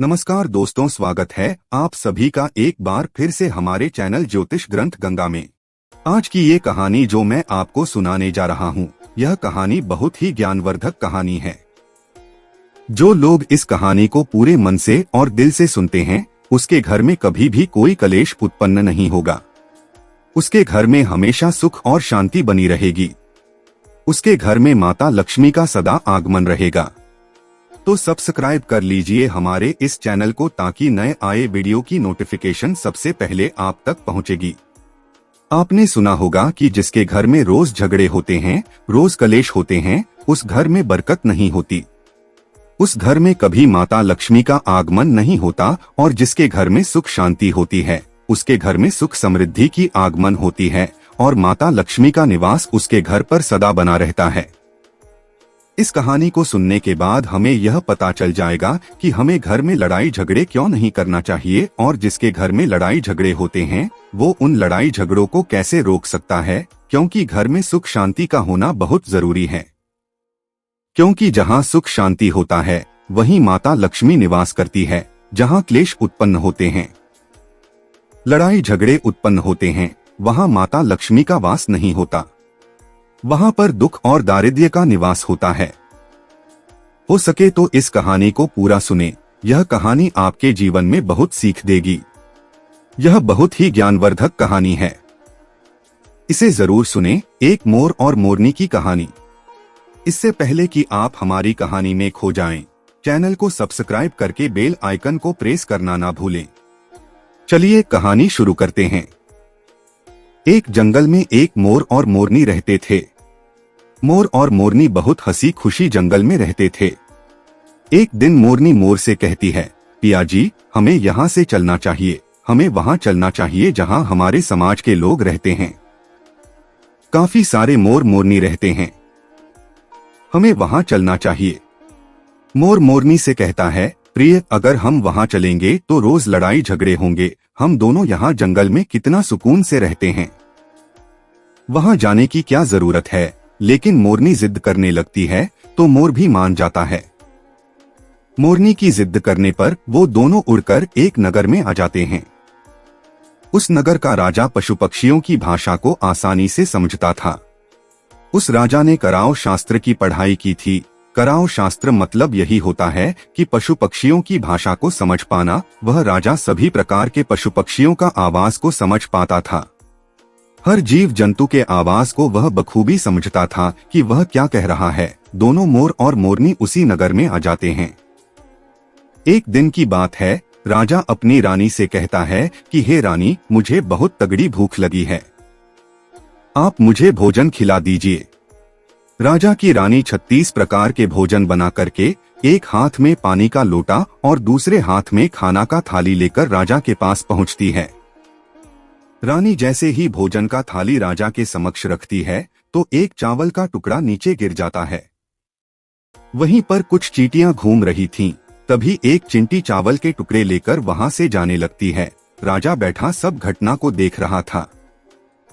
नमस्कार दोस्तों, स्वागत है आप सभी का एक बार फिर से हमारे चैनल ज्योतिष ग्रंथ गंगा में। आज की ये कहानी जो मैं आपको सुनाने जा रहा हूँ, यह कहानी बहुत ही ज्ञानवर्धक कहानी है। जो लोग इस कहानी को पूरे मन से और दिल से सुनते हैं, उसके घर में कभी भी कोई कलेश उत्पन्न नहीं होगा। उसके घर में हमेशा सुख और शांति बनी रहेगी। उसके घर में माता लक्ष्मी का सदा आगमन रहेगा। तो सब्सक्राइब कर लीजिए हमारे इस चैनल को, ताकि नए आए वीडियो की नोटिफिकेशन सबसे पहले आप तक पहुंचेगी। आपने सुना होगा कि जिसके घर में रोज झगड़े होते हैं, रोज कलेश होते हैं, उस घर में बरकत नहीं होती। उस घर में कभी माता लक्ष्मी का आगमन नहीं होता, और जिसके घर में सुख शांति होती है, उसके घर में सुख समृद्धि की आगमन होती है, और माता लक्ष्मी का निवास उसके घर पर सदा बना रहता है। इस कहानी को सुनने के बाद हमें यह पता चल जाएगा कि हमें घर में लड़ाई झगड़े क्यों नहीं करना चाहिए, और जिसके घर में लड़ाई झगड़े होते हैं वो उन लड़ाई झगड़ों को कैसे रोक सकता है, क्योंकि घर में सुख शांति का होना बहुत जरूरी है। क्योंकि जहाँ सुख शांति होता है वहीं माता लक्ष्मी निवास करती है। जहाँ क्लेश उत्पन्न होते हैं, लड़ाई झगड़े उत्पन्न होते हैं, वहाँ माता लक्ष्मी का वास नहीं होता। वहां पर दुख और दारिद्र्य का निवास होता है। हो सके तो इस कहानी को पूरा सुने। यह कहानी आपके जीवन में बहुत सीख देगी। यह बहुत ही ज्ञानवर्धक कहानी है, इसे जरूर सुने। एक मोर और मोरनी की कहानी। इससे पहले कि आप हमारी कहानी में खो जाएं, चैनल को सब्सक्राइब करके बेल आइकन को प्रेस करना ना भूलें। चलिए कहानी शुरू करते हैं। एक जंगल में एक मोर और मोरनी रहते थे। मोर और मोरनी बहुत हंसी खुशी जंगल में रहते थे। एक दिन मोरनी मोर से कहती है, पिया जी, हमें यहाँ से चलना चाहिए। हमें वहाँ चलना चाहिए जहाँ हमारे समाज के लोग रहते हैं। काफी सारे मोर मोरनी रहते हैं। हमें वहाँ चलना चाहिए। मोर मोरनी से कहता है, प्रिय, अगर हम वहाँ चलेंगे तो रोज लड़ाई झगड़े होंगे। हम दोनों यहाँ जंगल में कितना सुकून से रहते हैं। वहाँ जाने की क्या जरूरत है। लेकिन मोरनी जिद करने लगती है तो मोर भी मान जाता है। मोरनी की जिद करने पर वो दोनों उड़कर एक नगर में आ जाते हैं। उस नगर का राजा पशु पक्षियों की भाषा को आसानी से समझता था। उस राजा ने कराओ शास्त्र की पढ़ाई की थी। कराओ शास्त्र मतलब यही होता है कि पशु पक्षियों की भाषा को समझ पाना। वह राजा सभी प्रकार के पशु पक्षियों का आवाज को समझ पाता था। हर जीव जंतु के आवाज को वह बखूबी समझता था कि वह क्या कह रहा है। दोनों मोर और मोरनी उसी नगर में आ जाते हैं। एक दिन की बात है। राजा अपनी रानी से कहता है कि हे रानी, मुझे बहुत तगड़ी भूख लगी है, आप मुझे भोजन खिला दीजिए। राजा की रानी 36 प्रकार के भोजन बना करके एक हाथ में पानी का लोटा और दूसरे हाथ में खाना का थाली लेकर राजा के पास पहुंचती है। रानी जैसे ही भोजन का थाली राजा के समक्ष रखती है तो एक चावल का टुकड़ा नीचे गिर जाता है। वहीं पर कुछ चींटियां घूम रही थीं। तभी एक चिंटी चावल के टुकड़े लेकर वहां से जाने लगती है। राजा बैठा सब घटना को देख रहा था।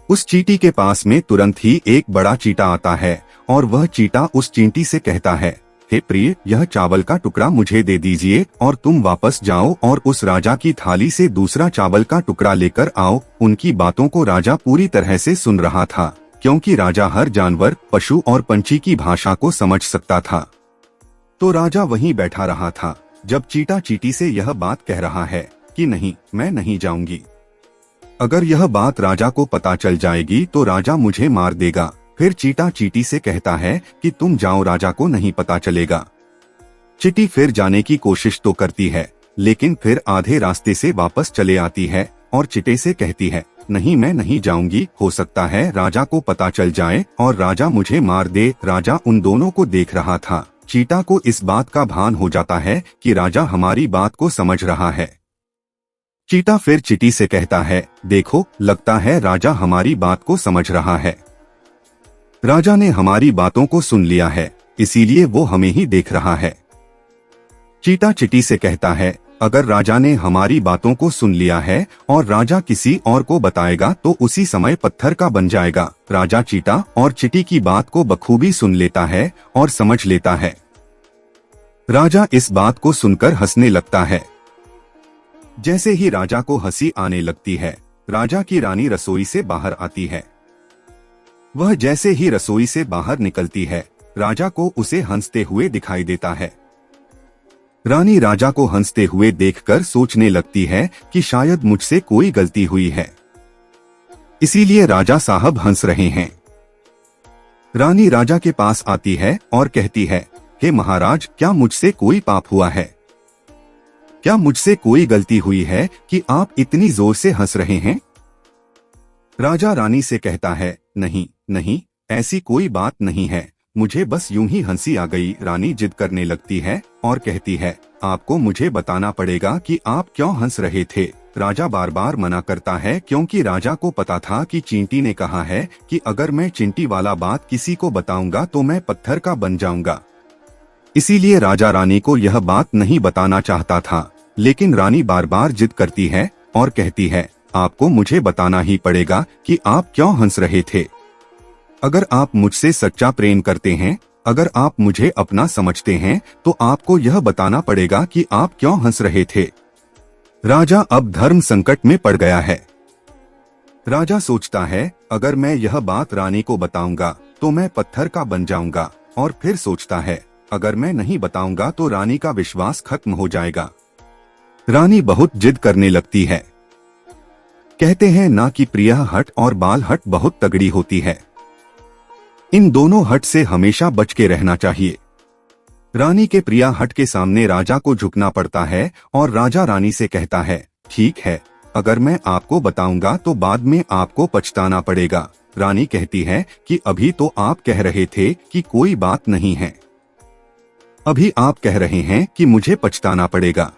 उस चींटी के पास में तुरंत ही एक बड़ा चींटा आता है और वह चींटा उस चींटी से कहता है, हे प्रिय, यह चावल का टुकड़ा मुझे दे दीजिए और तुम वापस जाओ और उस राजा की थाली से दूसरा चावल का टुकड़ा लेकर आओ। उनकी बातों को राजा पूरी तरह से सुन रहा था, क्योंकि राजा हर जानवर, पशु और पंछी की भाषा को समझ सकता था। तो राजा वहीं बैठा रहा था जब चींटा चींटी से यह बात कह रहा है कि नहीं, मैं नहीं जाऊंगी। अगर यह बात राजा को पता चल जाएगी तो राजा मुझे मार देगा। फिर चींटा चींटी से कहता है कि तुम जाओ, राजा को नहीं पता चलेगा। चींटी फिर जाने की कोशिश तो करती है, लेकिन फिर आधे रास्ते से वापस चले आती है और चींटे से कहती है, नहीं, मैं नहीं जाऊंगी। हो सकता है राजा को पता चल जाए और राजा मुझे मार दे। राजा उन दोनों को देख रहा था। चींटा को इस बात का भान हो जाता है कि राजा हमारी बात को समझ रहा है। चींटा फिर चींटी से कहता है, देखो, लगता है राजा हमारी बात को समझ रहा है। राजा ने हमारी बातों को सुन लिया है, इसीलिए वो हमें ही देख रहा है। चींटा चींटी से कहता है, अगर राजा ने हमारी बातों को सुन लिया है और राजा किसी और को बताएगा तो उसी समय पत्थर का बन जाएगा। राजा चींटा और चींटी की बात को बखूबी सुन लेता है और समझ लेता है। राजा इस बात को सुनकर हंसने लगता है। जैसे ही राजा को हंसी आने लगती है, राजा की रानी रसोई से बाहर आती है। वह जैसे ही रसोई से बाहर निकलती है, राजा को उसे हंसते हुए दिखाई देता है। रानी राजा को हंसते हुए देखकर सोचने लगती है कि शायद मुझसे कोई गलती हुई है, इसीलिए राजा साहब हंस रहे हैं। रानी राजा के पास आती है और कहती है, हे महाराज, क्या मुझसे कोई पाप हुआ है? क्या मुझसे कोई गलती हुई है कि आप इतनी जोर से हंस रहे हैं? राजा रानी से कहता है, नहीं नहीं, ऐसी कोई बात नहीं है, मुझे बस यूं ही हंसी आ गई। रानी जिद करने लगती है और कहती है, आपको मुझे बताना पड़ेगा कि आप क्यों हंस रहे थे। राजा बार बार मना करता है, क्योंकि राजा को पता था कि चींटी ने कहा है कि अगर मैं चिंटी वाला बात किसी को बताऊंगा तो मैं पत्थर का बन जाऊंगा। इसीलिए राजा रानी को यह बात नहीं बताना चाहता था, लेकिन रानी बार बार जिद करती है और कहती है, आपको मुझे बताना ही पड़ेगा कि आप क्यों हंस रहे थे। अगर आप मुझसे सच्चा प्रेम करते हैं, अगर आप मुझे अपना समझते हैं, तो आपको यह बताना पड़ेगा कि आप क्यों हंस रहे थे। राजा अब धर्म संकट में पड़ गया है। राजा सोचता है, अगर मैं यह बात रानी को बताऊंगा तो मैं पत्थर का बन जाऊंगा, और फिर सोचता है, अगर मैं नहीं बताऊंगा तो रानी का विश्वास खत्म हो जाएगा। रानी बहुत जिद करने लगती है। कहते हैं ना कि प्रिया हट और बाल हट बहुत तगड़ी होती है। इन दोनों हट से हमेशा बच के रहना चाहिए। रानी के प्रिया हट के सामने राजा को झुकना पड़ता है और राजा रानी से कहता है, ठीक है, अगर मैं आपको बताऊंगा तो बाद में आपको पछताना पड़ेगा। रानी कहती है कि अभी तो आप कह रहे थे कि कोई बात नहीं है, अभी आप कह रहे हैं कि मुझे पछताना पड़ेगा।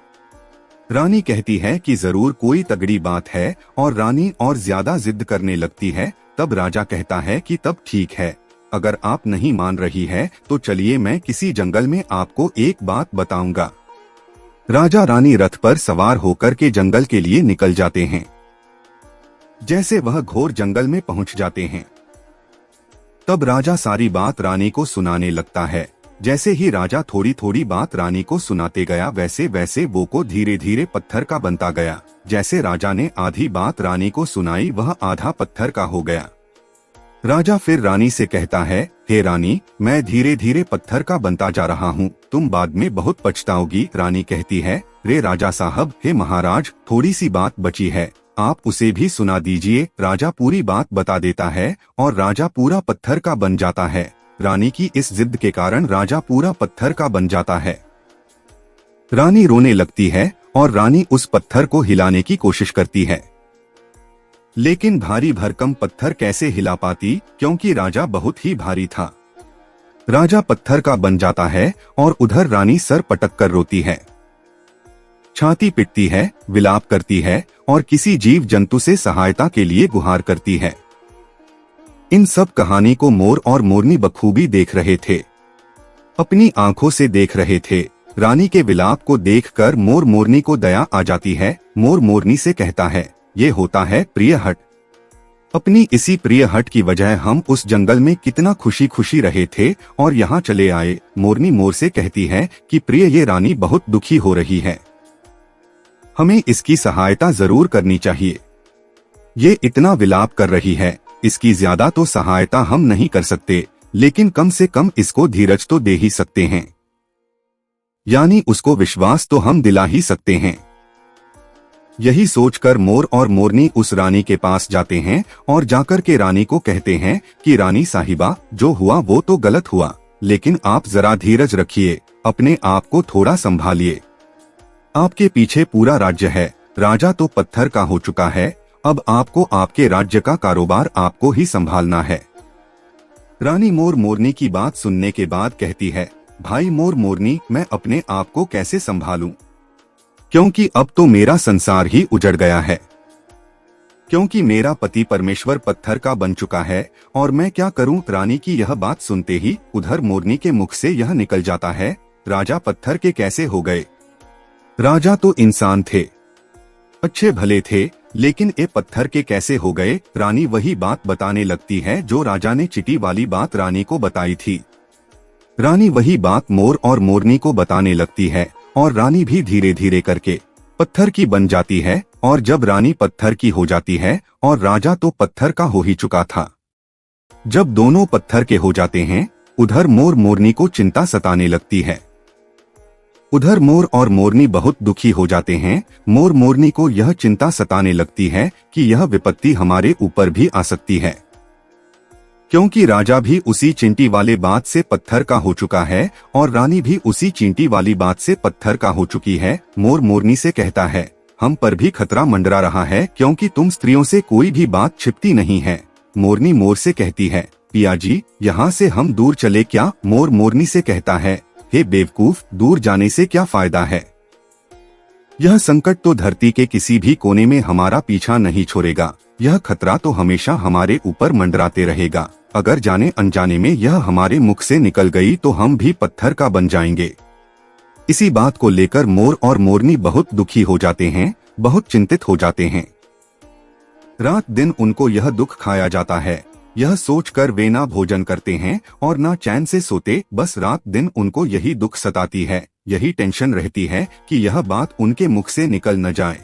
रानी कहती है कि जरूर कोई तगड़ी बात है, और रानी और ज्यादा जिद करने लगती है। तब राजा कहता है कि तब ठीक है, अगर आप नहीं मान रही है तो चलिए मैं किसी जंगल में आपको एक बात बताऊंगा। राजा रानी रथ पर सवार होकर के जंगल के लिए निकल जाते हैं। जैसे वह घोर जंगल में पहुंच जाते हैं, तब राजा सारी बात रानी को सुनाने लगता है। जैसे ही राजा थोड़ी थोड़ी बात रानी को सुनाते गया, वैसे वैसे वो को धीरे धीरे पत्थर का बनता गया। जैसे राजा ने आधी बात रानी को सुनाई, वह आधा पत्थर का हो गया। राजा फिर रानी से कहता है, हे रानी, मैं धीरे धीरे पत्थर का बनता जा रहा हूँ, तुम बाद में बहुत पछताओगी। रानी कहती है, रे राजा साहब, हे महाराज, थोड़ी सी बात बची है, आप उसे भी सुना दीजिए। राजा पूरी बात बता देता है और राजा पूरा पत्थर का बन जाता है। रानी की इस जिद के कारण राजा पूरा पत्थर का बन जाता है। रानी रोने लगती है और रानी उस पत्थर को हिलाने की कोशिश करती है, लेकिन भारी भरकम पत्थर कैसे हिला पाती, क्योंकि राजा बहुत ही भारी था। राजा पत्थर का बन जाता है और उधर रानी सर पटक कर रोती है, छाती पिटती है, विलाप करती है और किसी जीव जंतु से सहायता के लिए गुहार करती है। इन सब कहानी को मोर और मोरनी बखूबी देख रहे थे, अपनी आंखों से देख रहे थे। रानी के विलाप को देखकर मोर मोरनी को दया आ जाती है। मोर मोरनी से कहता है, ये होता है प्रिय हट। अपनी इसी प्रिय हट की वजह हम उस जंगल में कितना खुशी खुशी रहे थे और यहाँ चले आए। मोरनी मोर से कहती है कि प्रिय, ये रानी बहुत दुखी हो रही है, हमें इसकी सहायता जरूर करनी चाहिए। ये इतना विलाप कर रही है, इसकी ज्यादा तो सहायता हम नहीं कर सकते, लेकिन कम से कम इसको धीरज तो दे ही सकते हैं, यानी उसको विश्वास तो हम दिला ही सकते हैं। यही सोचकर मोर और मोरनी उस रानी के पास जाते हैं और जाकर के रानी को कहते हैं कि रानी साहिबा, जो हुआ वो तो गलत हुआ, लेकिन आप जरा धीरज रखिए, अपने आप को थोड़ा संभालिए। आपके पीछे पूरा राज्य है, राजा तो पत्थर का हो चुका है, अब आपको आपके राज्य का कारोबार आपको ही संभालना है। रानी मोर मोरनी की बात सुनने के बाद कहती है, भाई मोर मोरनी, मैं अपने आप को कैसे संभालूं, क्योंकि अब तो मेरा संसार ही उजड़ गया है, क्योंकि मेरा पति परमेश्वर पत्थर का बन चुका है, और मैं क्या करूं। रानी की यह बात सुनते ही उधर मोरनी के मुख से यह निकल जाता है, राजा पत्थर के कैसे हो गए? राजा तो इंसान थे, अच्छे भले थे, लेकिन ये पत्थर के कैसे हो गए? रानी वही बात बताने लगती है जो राजा ने चींटी वाली बात रानी को बताई थी। रानी वही बात मोर और मोरनी को बताने लगती है और रानी भी धीरे धीरे करके पत्थर की बन जाती है, और जब रानी पत्थर की हो जाती है और राजा तो पत्थर का हो ही चुका था। जब दोनों पत्थर के हो जाते हैं, उधर मोर मोरनी को चिंता सताने लगती है। उधर मोर और मोरनी बहुत दुखी हो जाते हैं। मोर मोरनी को यह चिंता सताने लगती है कि यह विपत्ति हमारे ऊपर भी आ सकती है, क्योंकि राजा भी उसी चींटी वाले बात से पत्थर का हो चुका है और रानी भी उसी चींटी वाली बात से पत्थर का हो चुकी है। मोर मोरनी से कहता है, हम पर भी खतरा मंडरा रहा है, क्योंकि तुम स्त्रियों से कोई भी बात छिपती नहीं है। मोरनी मोर से कहती है, पिया जी, यहाँ से हम दूर चले क्या? मोर मोरनी से कहता है, हे बेवकूफ, दूर जाने से क्या फायदा है? यह संकट तो धरती के किसी भी कोने में हमारा पीछा नहीं छोड़ेगा। यह खतरा तो हमेशा हमारे ऊपर मंडराते रहेगा। अगर जाने अनजाने में यह हमारे मुख से निकल गई तो हम भी पत्थर का बन जाएंगे। इसी बात को लेकर मोर और मोरनी बहुत दुखी हो जाते हैं, बहुत चिंतित हो जाते हैं। रात दिन उनको यह दुख खाया जाता है। यह सोचकर वे ना भोजन करते हैं और ना चैन से सोते। बस रात दिन उनको यही दुख सताती है, यही टेंशन रहती है कि यह बात उनके मुख से निकल न जाए।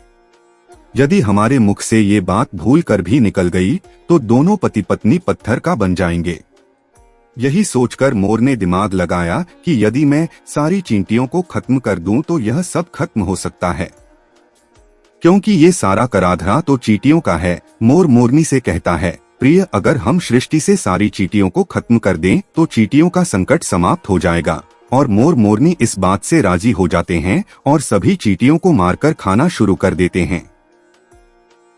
यदि हमारे मुख से ये बात भूल कर भी निकल गई तो दोनों पति पत्नी पत्थर का बन जाएंगे। यही सोचकर मोर ने दिमाग लगाया कि यदि मैं सारी चींटियों को खत्म कर दूं तो यह सब खत्म हो सकता है, क्योंकि ये सारा कराधा तो चींटियों का है। मोर मोरनी से कहता है, प्रिय, अगर हम सृष्टि से सारी चींटियों को खत्म कर दें तो चींटियों का संकट समाप्त हो जाएगा। और मोर मोरनी इस बात से राजी हो जाते हैं और सभी चींटियों को मारकर खाना शुरू कर देते हैं।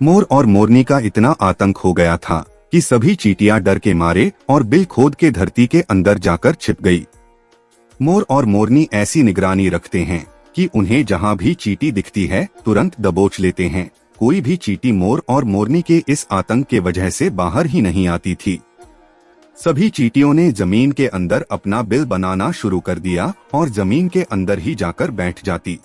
मोर और मोरनी का इतना आतंक हो गया था कि सभी चींटियां डर के मारे और बिल खोद के धरती के अंदर जाकर छिप गई। मोर और मोरनी ऐसी निगरानी रखते हैं कि उन्हें जहां भी चींटी दिखती है तुरंत दबोच लेते हैं। कोई भी चींटी मोर और मोरनी के इस आतंक के वजह से बाहर ही नहीं आती थी। सभी चींटियों ने जमीन के अंदर अपना बिल बनाना शुरू कर दिया और जमीन के अंदर ही जाकर बैठ जाती।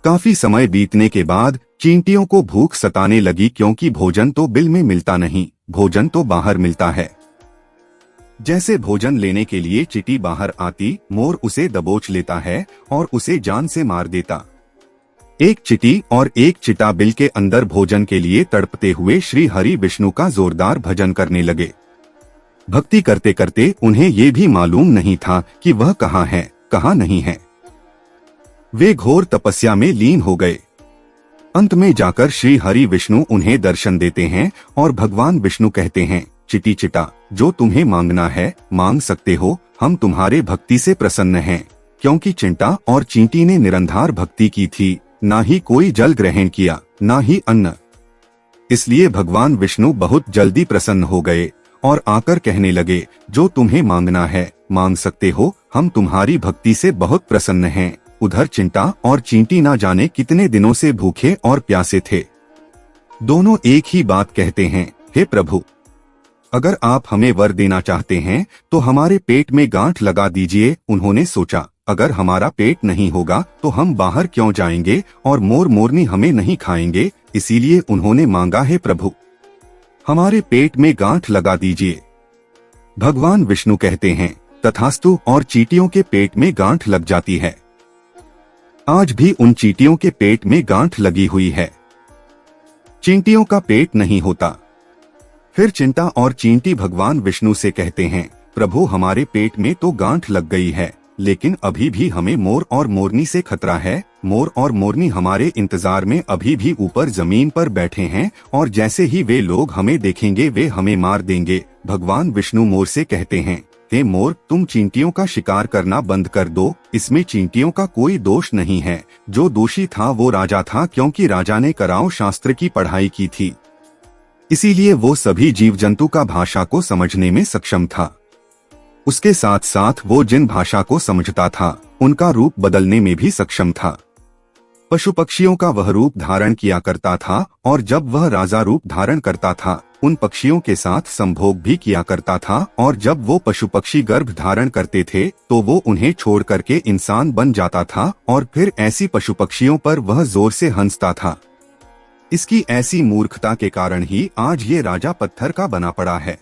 काफी समय बीतने के बाद चींटियों को भूख सताने लगी, क्योंकि भोजन तो बिल में मिलता नहीं, भोजन तो बाहर मिलता है। जैसे भोजन लेने के लिए चींटी बाहर आती, मोर उसे दबोच लेता है और उसे जान से मार देता। एक चींटी और एक चिता बिल के अंदर भोजन के लिए तड़पते हुए श्री हरि विष्णु का जोरदार भजन करने लगे। भक्ति करते करते उन्हें ये भी मालूम नहीं था कि वह कहाँ है, कहाँ नहीं है। वे घोर तपस्या में लीन हो गए। अंत में जाकर श्री हरि विष्णु उन्हें दर्शन देते हैं और भगवान विष्णु कहते हैं, चिटी चिटा, जो तुम्हें मांगना है मांग सकते हो, हम तुम्हारे भक्ति से प्रसन्न हैं। क्योंकि चिंटा और चींटी ने निरंधार भक्ति की थी, ना ही कोई जल ग्रहण किया, ना ही अन्न। इसलिए भगवान विष्णु बहुत जल्दी प्रसन्न हो गए और आकर कहने लगे, जो तुम्हें मांगना है मांग सकते हो, हम तुम्हारी भक्ति से बहुत प्रसन्न हैं। उधर चिंटा और चींटी ना जाने कितने दिनों से भूखे और प्यासे थे। दोनों एक ही बात कहते हैं, हे प्रभु, अगर आप हमें वर देना चाहते हैं तो हमारे पेट में गांठ लगा दीजिए। उन्होंने सोचा, अगर हमारा पेट नहीं होगा तो हम बाहर क्यों जाएंगे और मोर मोरनी हमें नहीं खाएंगे। इसीलिए उन्होंने मांगा, हे प्रभु, हमारे पेट में गांठ लगा दीजिए। भगवान विष्णु कहते हैं, तथास्तु, और चींटियों के पेट में गांठ लग जाती है। आज भी उन चींटियों के पेट में गांठ लगी हुई है। चींटियों का पेट नहीं होता। फिर चिंटा और चींटी भगवान विष्णु से कहते हैं, प्रभु, हमारे पेट में तो गांठ लग गई है, लेकिन अभी भी हमें मोर और मोरनी से खतरा है। मोर और मोरनी हमारे इंतजार में अभी भी ऊपर जमीन पर बैठे हैं और जैसे ही वे लोग हमें देखेंगे वे हमें मार देंगे। भगवान विष्णु मोर से कहते हैं, हे मोर, तुम चींटियों का शिकार करना बंद कर दो। इसमें चींटियों का कोई दोष नहीं है। जो दोषी था वो राजा था, क्योंकि राजा ने कराओ शास्त्र की पढ़ाई की थी, इसीलिए वो सभी जीव जंतु का भाषा को समझने में सक्षम था। उसके साथ साथ वो जिन भाषा को समझता था उनका रूप बदलने में भी सक्षम था। पशु पक्षियों का वह रूप धारण किया करता था और जब वह राजा रूप धारण करता था उन पक्षियों के साथ संभोग भी किया करता था, और जब वो पशु पक्षी गर्भ धारण करते थे तो वो उन्हें छोड़ करके इंसान बन जाता था और फिर ऐसी पशु पक्षियों पर वह जोर से हंसता था। इसकी ऐसी मूर्खता के कारण ही आज ये राजा पत्थर का बना पड़ा है।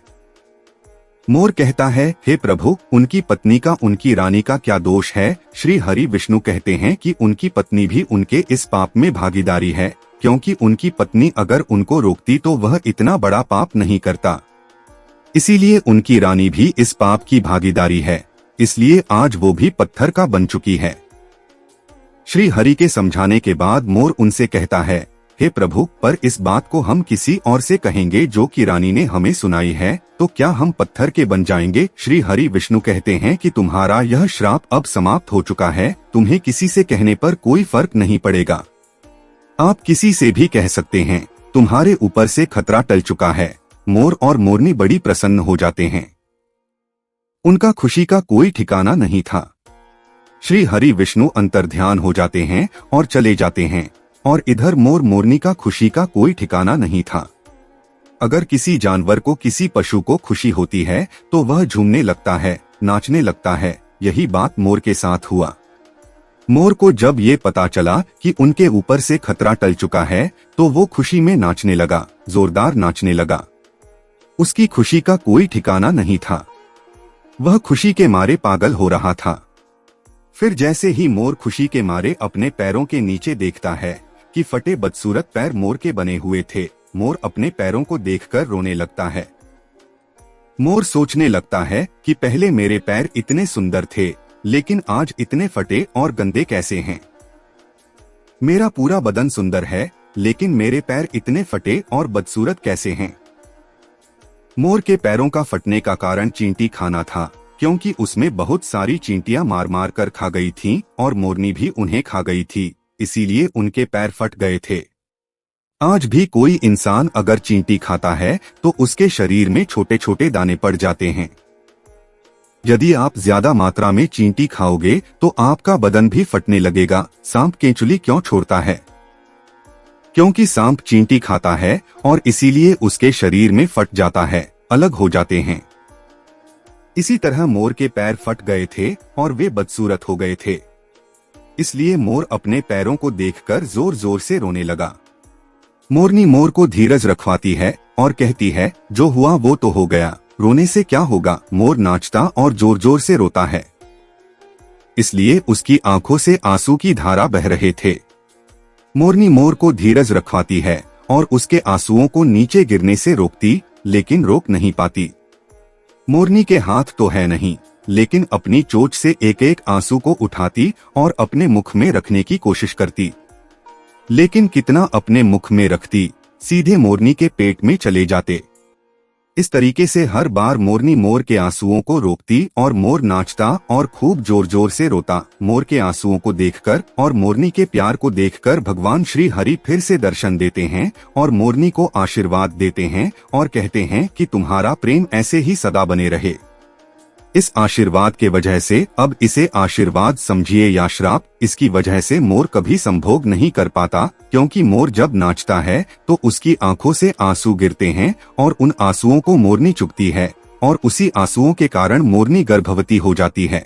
मोर कहता है, हे प्रभु, उनकी पत्नी का उनकी रानी का क्या दोष है। श्री हरि विष्णु कहते हैं कि उनकी पत्नी भी उनके इस पाप में भागीदारी है, क्योंकि उनकी पत्नी अगर उनको रोकती तो वह इतना बड़ा पाप नहीं करता। इसीलिए उनकी रानी भी इस पाप की भागीदारी है, इसलिए आज वो भी पत्थर का बन चुकी है। श्री हरि के समझाने के बाद मोर उनसे कहता है, हे प्रभु, पर इस बात को हम किसी और से कहेंगे जो कि रानी ने हमें सुनाई है, तो क्या हम पत्थर के बन जाएंगे। श्री हरि विष्णु कहते हैं कि तुम्हारा यह श्राप अब समाप्त हो चुका है, तुम्हें किसी से कहने पर कोई फर्क नहीं पड़ेगा। आप किसी से भी कह सकते हैं, तुम्हारे ऊपर से खतरा टल चुका है। मोर और मोरनी बड़ी प्रसन्न हो जाते हैं। उनका खुशी का कोई ठिकाना नहीं था। श्री हरि विष्णु अंतर्ध्यान हो जाते हैं और चले जाते हैं, और इधर मोर मोरनी का खुशी का कोई ठिकाना नहीं था। अगर किसी जानवर को, किसी पशु को खुशी होती है तो वह झूमने लगता है, नाचने लगता है। यही बात मोर के साथ हुआ। मोर को जब ये पता चला कि उनके ऊपर से खतरा टल चुका है तो वो खुशी में नाचने लगा, जोरदार नाचने लगा। उसकी खुशी का कोई ठिकाना नहीं था। वह खुशी के मारे पागल हो रहा था। फिर जैसे ही मोर खुशी के मारे अपने पैरों के नीचे देखता है कि फटे बदसूरत पैर मोर के बने हुए थे, मोर अपने पैरों को देखकर रोने लगता है। मोर सोचने लगता है कि पहले मेरे पैर इतने सुंदर थे, लेकिन आज इतने फटे और गंदे कैसे हैं। मेरा पूरा बदन सुंदर है, लेकिन मेरे पैर इतने फटे और बदसूरत कैसे हैं। मोर के पैरों का फटने का कारण चींटी खाना था, क्योंकि उसमें बहुत सारी चींटियां मार मार कर खा गई थीं और मोरनी भी उन्हें खा गई थी, इसीलिए उनके पैर फट गए थे। आज भी कोई इंसान अगर चींटी खाता है तो उसके शरीर में छोटे छोटे दाने पड़ जाते हैं। यदि आप ज्यादा मात्रा में चींटी खाओगे तो आपका बदन भी फटने लगेगा। सांप केंचुली क्यों छोड़ता है? क्योंकि सांप चींटी खाता है और इसीलिए उसके शरीर में फट जाता है, अलग हो जाते हैं। इसी तरह मोर के पैर फट गए थे और वे बदसूरत हो गए थे, इसलिए मोर अपने पैरों को देखकर जोर जोर से रोने लगा। मोरनी मोर को धीरज रखवाती है और कहती है, जो हुआ वो तो हो गया, रोने से क्या होगा। मोर नाचता और जोर जोर से रोता है, इसलिए उसकी आंखों से आंसू की धारा बह रहे थे। मोरनी मोर को धीरज रखवाती है और उसके आंसुओं को नीचे गिरने से रोकती, लेकिन रोक नहीं पाती। मोरनी के हाथ तो है नहीं, लेकिन अपनी चोंच से एक एक आंसू को उठाती और अपने मुख में रखने की कोशिश करती, लेकिन कितना अपने मुख में रखती, सीधे मोरनी के पेट में चले जाते। इस तरीके से हर बार मोरनी मोर के आंसुओं को रोकती और मोर नाचता और खूब जोर जोर से रोता। मोर के आंसुओं को देखकर और मोरनी के प्यार को देखकर भगवान श्री हरि फिर से दर्शन देते हैं और मोरनी को आशीर्वाद देते हैं और कहते हैं कि तुम्हारा प्रेम ऐसे ही सदा बने रहे। इस आशीर्वाद के वजह से अब इसे आशीर्वाद समझिए या श्राप, इसकी वजह से मोर कभी संभोग नहीं कर पाता, क्योंकि मोर जब नाचता है तो उसकी आंखों से आंसू गिरते हैं और उन आंसुओं को मोरनी चुगती है और उसी आंसुओं के कारण मोरनी गर्भवती हो जाती है।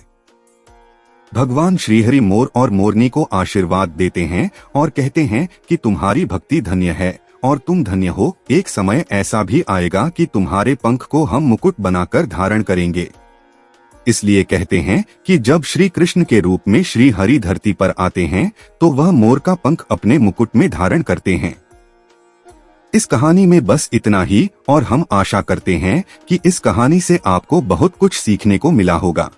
भगवान श्रीहरि मोर और मोरनी को आशीर्वाद देते हैं और कहते हैं कि तुम्हारी भक्ति धन्य है और तुम धन्य हो। एक समय ऐसा भी आएगा कि तुम्हारे पंख को हम मुकुट बनाकर धारण करेंगे। इसलिए कहते हैं कि जब श्री कृष्ण के रूप में श्री हरि धरती पर आते हैं तो वह मोर का पंख अपने मुकुट में धारण करते हैं। इस कहानी में बस इतना ही और हम आशा करते हैं कि इस कहानी से आपको बहुत कुछ सीखने को मिला होगा।